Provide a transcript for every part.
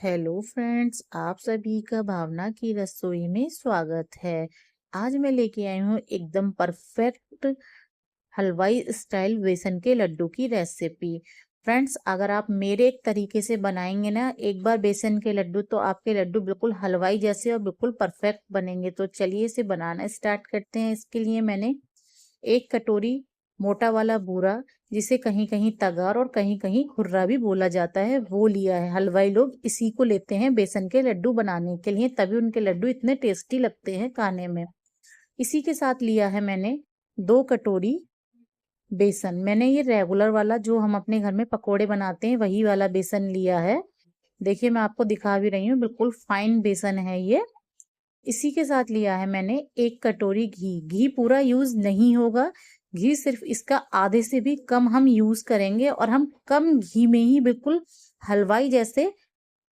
Hello friends, आप सभी का भावना की रसोई में स्वागत है। आज मैं लेके आई हूँ एकदम परफेक्ट हलवाई स्टाइल बेसन के लड्डू की रेसिपी। फ्रेंड्स, अगर आप मेरे एक तरीके से बनाएंगे ना एक बार बेसन के लड्डू, तो आपके लड्डू बिल्कुल हलवाई जैसे और बिल्कुल परफेक्ट बनेंगे। तो चलिए इसे बनाना स्टार्ट करते हैं। इसके लिए मैंने एक कटोरी मोटा वाला बूरा, जिसे कहीं कहीं तगार और कहीं कहीं खुर्रा भी बोला जाता है, वो लिया है। हलवाई लोग इसी को लेते हैं बेसन के लड्डू बनाने के लिए, तभी उनके लड्डू इतने टेस्टी लगते हैं खाने में। इसी के साथ लिया है मैंने 2 कटोरी बेसन। मैंने ये रेगुलर वाला जो हम अपने घर में पकोड़े बनाते हैं वही वाला बेसन लिया है। देखिए मैं आपको दिखा भी रही हूँ, बिल्कुल फाइन बेसन है ये। इसी के साथ लिया है मैंने 1 कटोरी घी। घी पूरा यूज नहीं होगा, घी सिर्फ इसका आधे से भी कम हम यूज करेंगे और हम कम घी में ही बिल्कुल हलवाई जैसे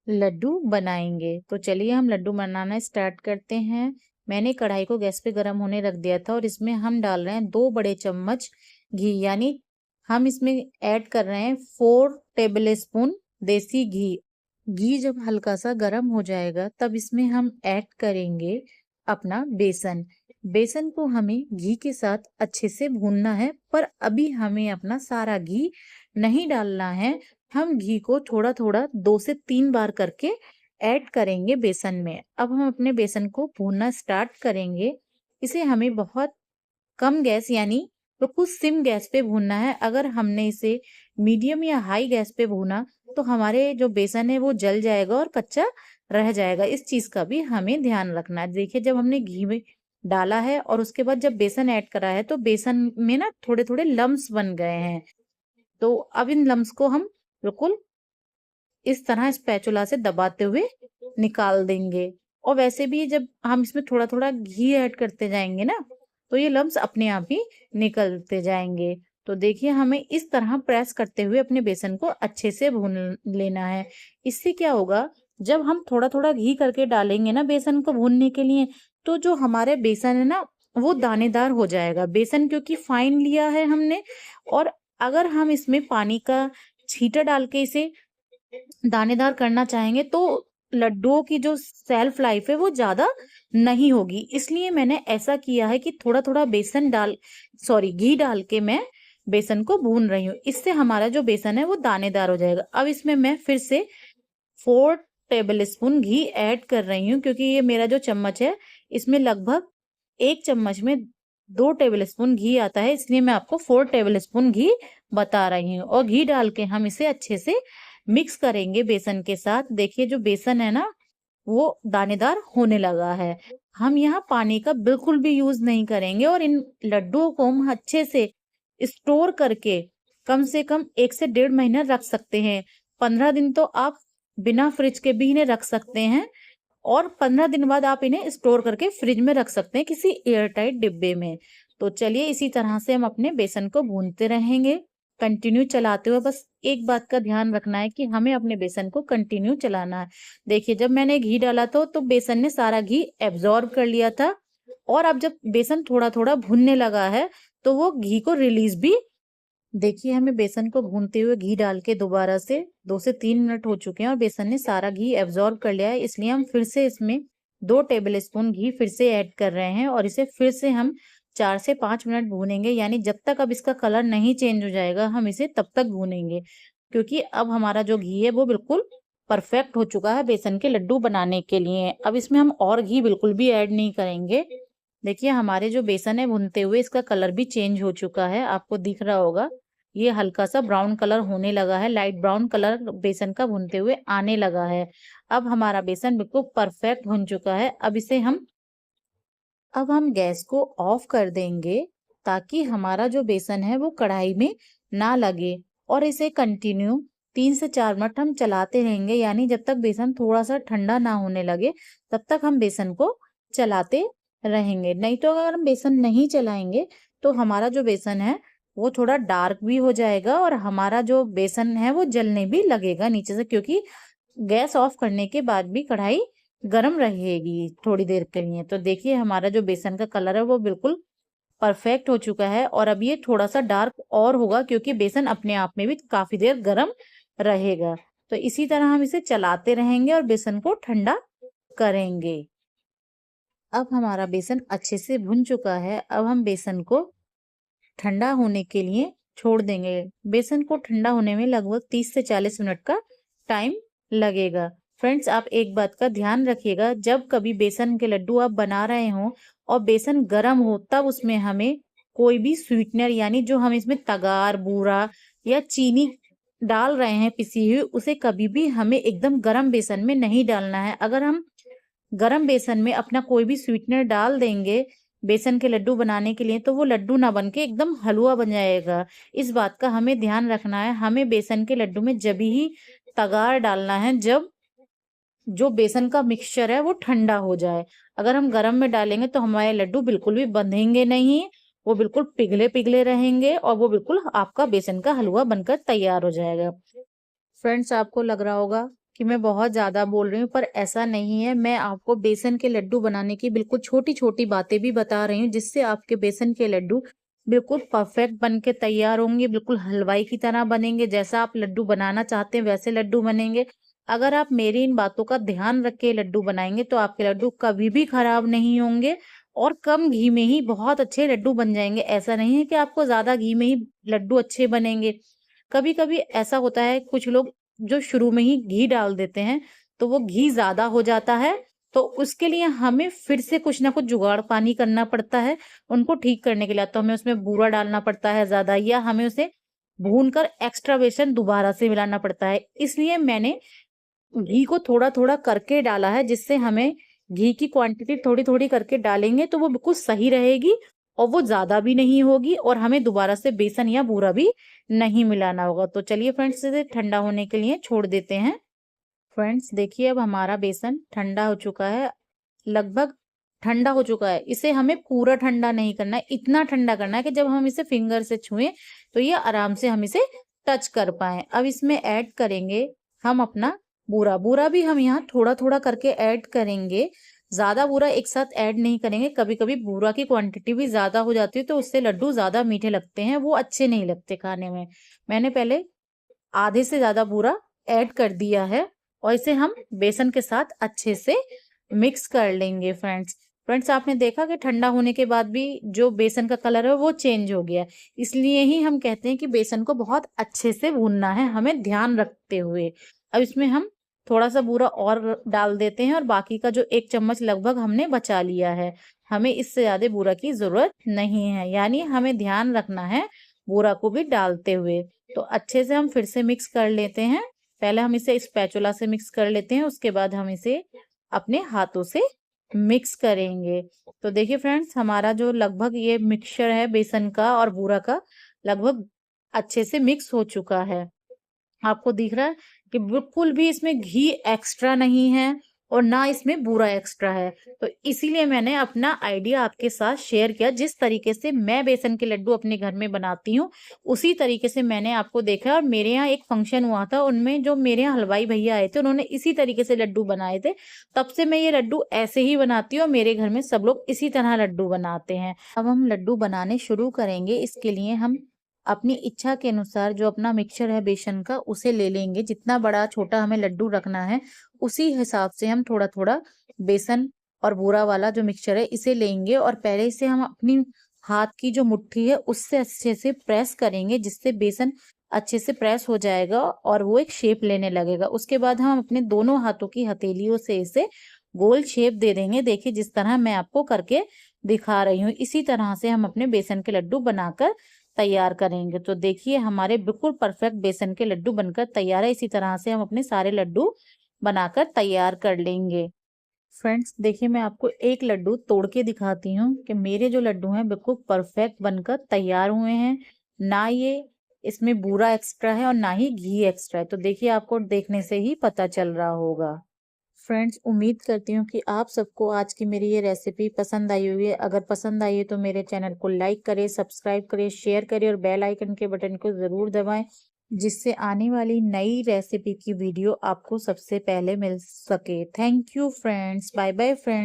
लड्डू बनाएंगे। तो चलिए हम लड्डू बनाना स्टार्ट करते हैं। मैंने कढ़ाई को गैस पे गर्म होने रख दिया था और इसमें हम डाल रहे हैं 2 बड़े चम्मच घी, यानी हम इसमें ऐड कर रहे हैं 4 टेबल स्पून देसी घी। घी जब हल्का सा गर्म हो जाएगा तब इसमें हम ऐड करेंगे अपना बेसन। बेसन को हमें घी के साथ अच्छे से भूनना है, पर अभी हमें अपना सारा घी नहीं डालना है। हम घी को थोड़ा थोड़ा 2 से 3 बार करके ऐड करेंगे बेसन में। अब हम अपने बेसन को भूनना स्टार्ट करेंगे। इसे हमें बहुत कम गैस यानी बिल्कुल सिम गैस पे भूनना है। अगर हमने इसे मीडियम या हाई गैस पे भूना तो हमारे जो बेसन है वो जल जाएगा और कच्चा रह जाएगा। इस चीज का भी हमें ध्यान रखना है। देखिए जब हमने घी में डाला है और उसके बाद जब बेसन ऐड करा है तो बेसन में ना थोड़े थोड़े लम्स बन गए हैं। तो अब इन लम्स को हम बिल्कुल इस तरह स्पैचुला से दबाते हुए निकाल देंगे। और वैसे भी जब हम इसमें थोड़ा थोड़ा घी ऐड करते जाएंगे ना तो ये लम्स अपने आप ही निकलते जाएंगे। तो देखिए हमें इस तरह प्रेस करते हुए अपने बेसन को अच्छे से भून लेना है। इससे क्या होगा, जब हम थोड़ा थोड़ा घी करके डालेंगे ना बेसन को भूनने के लिए, तो जो हमारे बेसन है ना वो दानेदार हो जाएगा। बेसन क्योंकि फाइन लिया है हमने, और अगर हम इसमें पानी का छींटा डाल के इसे दानेदार करना चाहेंगे तो लड्डुओं की जो सेल्फ लाइफ है वो ज्यादा नहीं होगी। इसलिए मैंने ऐसा किया है कि थोड़ा थोड़ा घी डाल के मैं बेसन को भून रही हूँ। इससे हमारा जो बेसन है वो दानेदार हो जाएगा। अब इसमें मैं फिर से 4 टेबल स्पून घी ऐड कर रही हूँ, क्योंकि ये मेरा जो चम्मच है इसमें लगभग 1 चम्मच में 2 टेबल स्पून घी आता है, इसलिए मैं आपको 4 टेबल स्पून घी बता रही हूँ। और घी डाल के हम इसे अच्छे से मिक्स करेंगे बेसन के साथ। देखिए जो बेसन है ना वो दानेदार होने लगा है। हम यहाँ पानी का बिल्कुल भी यूज नहीं करेंगे और इन लड्डुओं को हम अच्छे से स्टोर करके कम से कम 1 से 1.5 महीना रख सकते हैं। 15 दिन तो आप बिना फ्रिज के भी इन्हें रख सकते हैं, और 15 दिन बाद आप इन्हें स्टोर करके फ्रिज में रख सकते हैं किसी एयरटाइट डिब्बे में। तो चलिए इसी तरह से हम अपने बेसन को भूनते रहेंगे कंटिन्यू चलाते हुए। बस एक बात का ध्यान रखना है कि हमें अपने बेसन को कंटिन्यू चलाना है। देखिए जब मैंने घी डाला था तो बेसन ने सारा घी एब्जॉर्ब कर लिया था, और अब जब बेसन थोड़ा थोड़ा भुनने लगा है तो वो घी को रिलीज भी। देखिए हमें बेसन को भूनते हुए घी डाल के दोबारा से 2 से 3 मिनट हो चुके हैं और बेसन ने सारा घी एब्जॉर्ब कर लिया है। इसलिए हम फिर से इसमें 2 टेबल स्पून घी फिर से ऐड कर रहे हैं और इसे फिर से हम 4 से 5 मिनट भूनेंगे। यानी जब तक अब इसका कलर नहीं चेंज हो जाएगा हम इसे तब तक भूनेंगे, क्योंकि अब हमारा जो घी है वो बिल्कुल परफेक्ट हो चुका है बेसन के लड्डू बनाने के लिए। अब इसमें हम और घी बिल्कुल भी ऐड नहीं करेंगे। देखिए हमारे जो बेसन है भुनते हुए इसका कलर भी चेंज हो चुका है, आपको दिख रहा होगा। ये हल्का सा ब्राउन कलर होने लगा है, लाइट ब्राउन कलर बेसन का भुनते हुए आने लगा है। अब हमारा बेसन बिल्कुल परफेक्ट भुन चुका है। अब हम गैस को ऑफ कर देंगे, ताकि हमारा जो बेसन है वो कढ़ाई में ना लगे। और इसे कंटिन्यू 3 से 4 मिनट हम चलाते रहेंगे, यानी जब तक बेसन थोड़ा सा ठंडा ना होने लगे तब तक हम बेसन को चलाते रहेंगे। नहीं तो अगर हम बेसन नहीं चलाएंगे तो हमारा जो बेसन है वो थोड़ा डार्क भी हो जाएगा और हमारा जो बेसन है वो जलने भी लगेगा नीचे से, क्योंकि गैस ऑफ करने के बाद भी कढ़ाई गर्म रहेगी थोड़ी देर के लिए। तो देखिए हमारा जो बेसन का कलर है वो बिल्कुल परफेक्ट हो चुका है। और अब ये थोड़ा सा डार्क और होगा, क्योंकि बेसन अपने आप में भी काफी देर गर्म रहेगा। तो इसी तरह हम इसे चलाते रहेंगे और बेसन को ठंडा करेंगे। अब हमारा बेसन अच्छे से भुन चुका है। अब हम बेसन को ठंडा होने के लिए छोड़ देंगे। बेसन को ठंडा होने में लगभग 30 से 40 मिनट का टाइम लगेगा। फ्रेंड्स, आप एक बात का ध्यान रखिएगा, जब कभी बेसन के लड्डू आप बना रहे हो और बेसन गर्म हो, तब उसमें हमें कोई भी स्वीटनर यानी जो हम इसमें तगार, बूरा या चीनी डाल रहे हैं पिसी हुई, उसे कभी भी हमें एकदम गर्म बेसन में नहीं डालना है। अगर हम गरम बेसन में अपना कोई भी स्वीटनर डाल देंगे बेसन के लड्डू बनाने के लिए, तो वो लड्डू ना बन के एकदम हलवा बन जाएगा। इस बात का हमें ध्यान रखना है। हमें बेसन के लड्डू में जब ही तगार डालना है जब जो बेसन का मिक्सचर है वो ठंडा हो जाए। अगर हम गरम में डालेंगे तो हमारे लड्डू बिल्कुल भी बंधेंगे नहीं, वो बिल्कुल पिघले पिघले रहेंगे और वो बिल्कुल आपका बेसन का हलवा बनकर तैयार हो जाएगा। फ्रेंड्स, आपको लग रहा होगा कि मैं बहुत ज़्यादा बोल रही हूँ, पर ऐसा नहीं है। मैं आपको बेसन के लड्डू बनाने की बिल्कुल छोटी-छोटी बातें भी बता रही हूँ, जिससे आपके बेसन के लड्डू बिल्कुल परफेक्ट बन के तैयार होंगे, बिल्कुल हलवाई की तरह बनेंगे। जैसा आप लड्डू बनाना चाहते हैं वैसे लड्डू बनेंगे। अगर आप मेरी इन बातों का ध्यान रख के लड्डू बनाएंगे तो आपके लड्डू कभी भी खराब नहीं होंगे और कम घी में ही बहुत अच्छे लड्डू बन जाएंगे। ऐसा नहीं है कि आपको ज़्यादा घी में ही लड्डू अच्छे बनेंगे। कभी-कभी ऐसा होता है, कुछ लोग जो शुरू में ही घी डाल देते हैं, तो वो घी ज़्यादा हो जाता है, तो उसके लिए हमें फिर से कुछ ना कुछ जुगाड़ पानी करना पड़ता है, उनको ठीक करने के लिए। तो हमें उसमें बूरा डालना पड़ता है ज़्यादा, या हमें उसे भूनकर एक्स्ट्रा बेसन दोबारा से मिलाना पड़ता है। इसलिए मैंने घी को थोड़ा-थोड़ा करके डाला है, जिससे हमें घी की क्वांटिटी थोड़ी-थोड़ी करके डालेंगे तो वो बिल्कुल सही रहेगी और वो ज़्यादा भी नहीं होगी और हमें दोबारा से बेसन या बूरा भी नहीं मिलाना होगा। तो चलिए फ्रेंड्स, इसे ठंडा होने के लिए छोड़ देते हैं। फ्रेंड्स, देखिए अब हमारा बेसन ठंडा हो चुका है, लगभग ठंडा हो चुका है। इसे हमें पूरा ठंडा नहीं करना है, इतना ठंडा करना है कि जब हम इसे फिंगर से छुएं तो ये आराम से हम इसे टच कर पाएँ। अब इसमें ऐड करेंगे हम अपना बूरा। बूरा भी हम यहाँ थोड़ा-थोड़ा करके ऐड करेंगे, ज़्यादा बूरा एक साथ ऐड नहीं करेंगे। कभी-कभी बूरा की क्वांटिटी भी ज़्यादा हो जाती है तो उससे लड्डू ज़्यादा मीठे लगते हैं, वो अच्छे नहीं लगते खाने में। मैंने पहले आधे से ज़्यादा बूरा ऐड कर दिया है और इसे हम बेसन के साथ अच्छे से मिक्स कर लेंगे फ्रेंड्स। फ्रेंड्स, आपने देखा कि ठंडा होने के बाद भी जो बेसन का कलर है वो चेंज हो गया है। इसलिए ही हम कहते हैं कि बेसन को बहुत अच्छे से भूनना है, हमें ध्यान रखते हुए। अब इसमें हम थोड़ा-सा बूरा और डाल देते हैं और बाकी का जो 1 चम्मच लगभग हमने बचा लिया है। हमें इससे ज़्यादा बूरा की ज़रूरत नहीं है, यानी हमें ध्यान रखना है बूरा को भी डालते हुए। तो अच्छे से हम फिर से मिक्स कर लेते हैं। पहले हम इसे स्पैचुला से मिक्स कर लेते हैं, उसके बाद हम इसे अपने हाथों से मिक्स करेंगे। तो देखिए फ्रेंड्स, हमारा जो लगभग ये मिक्सचर है बेसन का और बूरा का, लगभग अच्छे से मिक्स हो चुका है। आपको दिख रहा है कि बिल्कुल भी इसमें घी एक्स्ट्रा नहीं है और ना इसमें बूरा एक्स्ट्रा है। तो इसीलिए मैंने अपना आइडिया आपके साथ शेयर किया। जिस तरीके से मैं बेसन के लड्डू अपने घर में बनाती हूँ, उसी तरीके से मैंने आपको देखा। और मेरे यहाँ एक फंक्शन हुआ था, उनमें जो मेरे यहाँ हलवाई भैया आए थे, उन्होंने इसी तरीके से लड्डू बनाए थे। तब से मैं ये लड्डू ऐसे ही बनाती हूँ और मेरे घर में सब लोग इसी तरह लड्डू बनाते हैं। अब हम लड्डू बनाने शुरू करेंगे। इसके लिए हम अपनी इच्छा के अनुसार जो अपना मिक्सचर है बेसन का, उसे ले लेंगे। जितना बड़ा छोटा हमें लड्डू रखना है, उसी हिसाब से हम थोड़ा-थोड़ा बेसन और बूरा वाला जो मिक्सचर है इसे लेंगे और पहले इसे हम अपनी हाथ की जो मुट्ठी है उससे अच्छे से प्रेस करेंगे, जिससे बेसन अच्छे से प्रेस हो जाएगा और वो एक शेप लेने लगेगा। उसके बाद हम अपने दोनों हाथों की हथेलियों से इसे गोल शेप दे देंगे। देखिए, जिस तरह मैं आपको करके दिखा रही हूँ, इसी तरह से हम अपने बेसन के लड्डू बनाकर तैयार करेंगे। तो देखिए, हमारे बिल्कुल परफेक्ट बेसन के लड्डू बनकर तैयार है। इसी तरह से हम अपने सारे लड्डू बनाकर तैयार कर लेंगे। फ्रेंड्स, देखिए, मैं आपको एक लड्डू तोड़ के दिखाती हूँ कि मेरे जो लड्डू हैं बिल्कुल परफेक्ट बनकर तैयार हुए हैं। ना ये इसमें बूरा एक्स्ट्रा है और ना ही घी एक्स्ट्रा है। तो देखिए, आपको देखने से ही पता चल रहा होगा। फ्रेंड्स, उम्मीद करती हूँ कि आप सबको आज की मेरी ये रेसिपी पसंद आई होगी। अगर पसंद आई है तो मेरे चैनल को लाइक करें, सब्सक्राइब करें, शेयर करें और बेल आइकन के बटन को ज़रूर दबाएं, जिससे आने वाली नई रेसिपी की वीडियो आपको सबसे पहले मिल सके। Thank you friends. Bye bye friends.